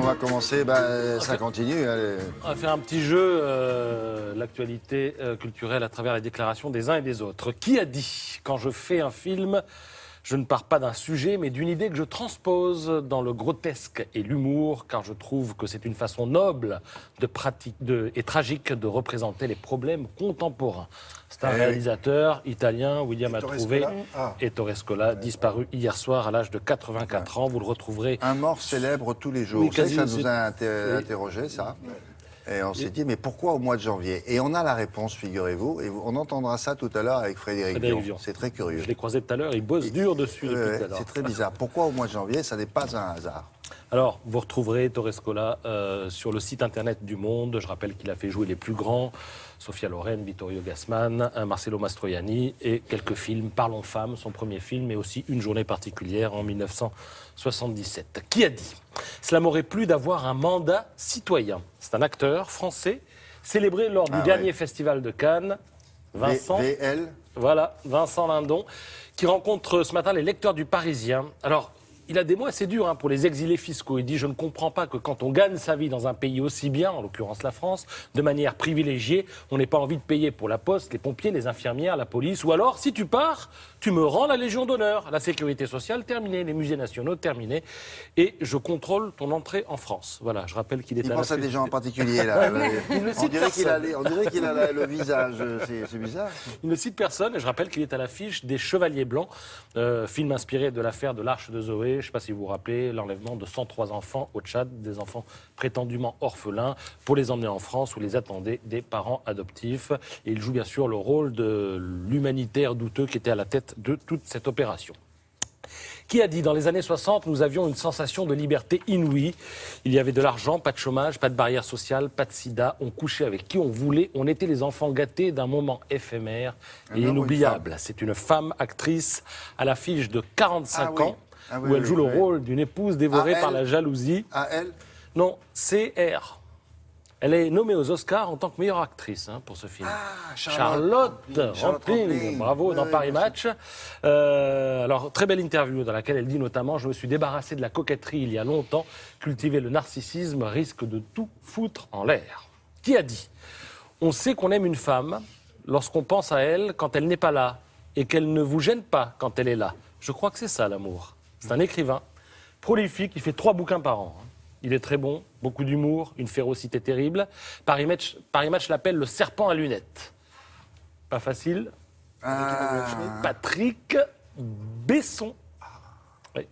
va commencer, ça continue. Allez. On va faire un petit jeu, l'actualité culturelle à travers les déclarations des uns et des autres. Qui a dit, quand je fais un film, je ne pars pas d'un sujet, mais d'une idée que je transpose dans le grotesque et l'humour, car je trouve que c'est une façon noble et tragique de représenter les problèmes contemporains. C'est un réalisateur italien, William Atrouvé, Ettore Scola, disparu hier soir à l'âge de 84 ans. Vous le retrouverez. Un mort célèbre tous les jours. Oui, Ça nous a interrogé, ça. Et on s'est dit, mais pourquoi au mois de janvier? Et on a la réponse, figurez-vous, et on entendra ça tout à l'heure avec Frédéric Vion. C'est très curieux. Je l'ai croisé tout à l'heure, il bosse dur dessus depuis tout à l'heure. C'est très bizarre. Pourquoi au mois de janvier? Ça n'est pas un hasard. Alors, vous retrouverez Ettore Scola sur le site internet du Monde. Je rappelle qu'il a fait jouer les plus grands, Sophia Loren, Vittorio Gassman, Marcello Mastroianni, et quelques films, Parlons femmes, son premier film, et aussi Une journée particulière en 1977. Qui a dit? Cela m'aurait plu d'avoir un mandat citoyen. C'est un acteur français, célébré lors du dernier festival de Cannes, Vincent. VL. Voilà, Vincent Lindon, qui rencontre ce matin les lecteurs du Parisien. Alors, il a des mots assez durs pour les exilés fiscaux. Il dit « Je ne comprends pas que quand on gagne sa vie dans un pays aussi bien, en l'occurrence la France, de manière privilégiée, on n'ait pas envie de payer pour la poste, les pompiers, les infirmières, la police. Ou alors, si tu pars, tu me rends la Légion d'honneur. La sécurité sociale, terminée. Les musées nationaux, terminés. Et je contrôle ton entrée en France. » Voilà, je rappelle qu'il est Il pense à des gens en particulier, là. On dirait qu'il a le visage. C'est bizarre. Il ne cite personne. Et je rappelle qu'il est à l'affiche des Chevaliers Blancs, film inspiré de l'affaire de l'Arche de Zoé. Je ne sais pas si vous vous rappelez, l'enlèvement de 103 enfants au Tchad, des enfants prétendument orphelins, pour les emmener en France où les attendaient des parents adoptifs. Et il joue bien sûr le rôle de l'humanitaire douteux qui était à la tête de toute cette opération. Qui a dit, dans les années 60, nous avions une sensation de liberté inouïe. Il y avait de l'argent, pas de chômage, pas de barrière sociale, pas de sida. On couchait avec qui on voulait. On était les enfants gâtés d'un moment éphémère et inoubliable. C'est une femme actrice à l'affiche de 45 ans. Où elle joue le rôle d'une épouse dévorée par la jalousie. Elle? Non, C.R. Elle est nommée aux Oscars en tant que meilleure actrice pour ce film. Charlotte Rampling, bravo, dans Paris Match. Alors, très belle interview dans laquelle elle dit notamment « Je me suis débarrassée de la coquetterie il y a longtemps. Cultiver le narcissisme risque de tout foutre en l'air. » Qui a dit? On sait qu'on aime une femme lorsqu'on pense à elle quand elle n'est pas là et qu'elle ne vous gêne pas quand elle est là. Je crois que c'est ça l'amour. C'est un écrivain prolifique, il fait 3 bouquins par an. Il est très bon, beaucoup d'humour, une férocité terrible. Paris Match l'appelle le serpent à lunettes. Pas facile. Patrick Besson. Oui.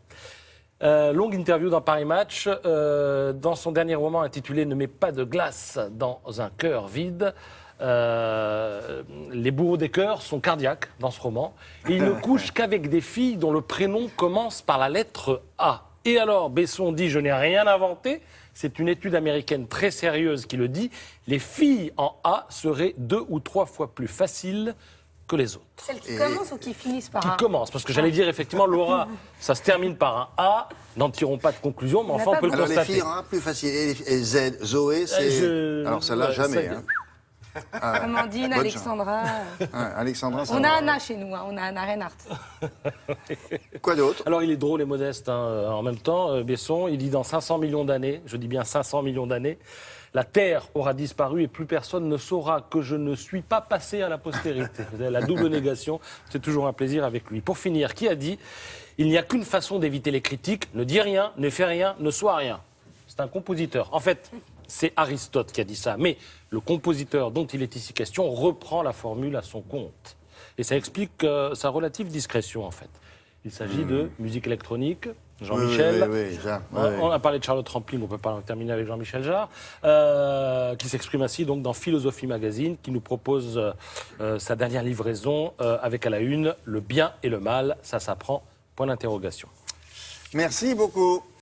Longue interview dans Paris Match. Dans son dernier roman intitulé « Ne mets pas de glace dans un cœur vide », les bourreaux des cœurs sont cardiaques dans ce roman. Et ils ne couchent qu'avec des filles dont le prénom commence par la lettre A. Et alors, Besson dit « Je n'ai rien inventé ». C'est une étude américaine très sérieuse qui le dit. Les filles en A seraient 2 ou 3 fois plus faciles que les autres. Celles qui commencent ou qui finissent par un A? Qui commencent, parce que j'allais dire effectivement, Laura, ça se termine par un A, n'en tirons pas de conclusion, mais enfin on peut le constater. Alors les filles en A plus facile. Et Z, Zoé, c'est... Alors celle-là, jamais. Amandine, Alexandra. Alexandra, ça on a Anna chez nous, on a Anna Reinhardt. Quoi d'autre? Alors il est drôle et modeste en même temps, Besson. Il dit dans 500 millions d'années, je dis bien 500 millions d'années, la Terre aura disparu et plus personne ne saura que je ne suis pas passé à la postérité. La double négation, c'est toujours un plaisir avec lui. Pour finir, qui a dit « Il n'y a qu'une façon d'éviter les critiques, ne dis rien, ne fais rien, ne sois rien ». C'est un compositeur. En fait, c'est Aristote qui a dit ça. Mais le compositeur dont il est ici question reprend la formule à son compte. Et ça explique sa relative discrétion, en fait. Il s'agit de musique électronique, Jean-Michel. On a parlé de Charlotte Rampling, on ne peut pas en terminer avec Jean-Michel Jarre, qui s'exprime ainsi donc, dans Philosophie Magazine, qui nous propose sa dernière livraison avec à la une « Le bien et le mal, ça s'apprend ». Point d'interrogation. Merci beaucoup.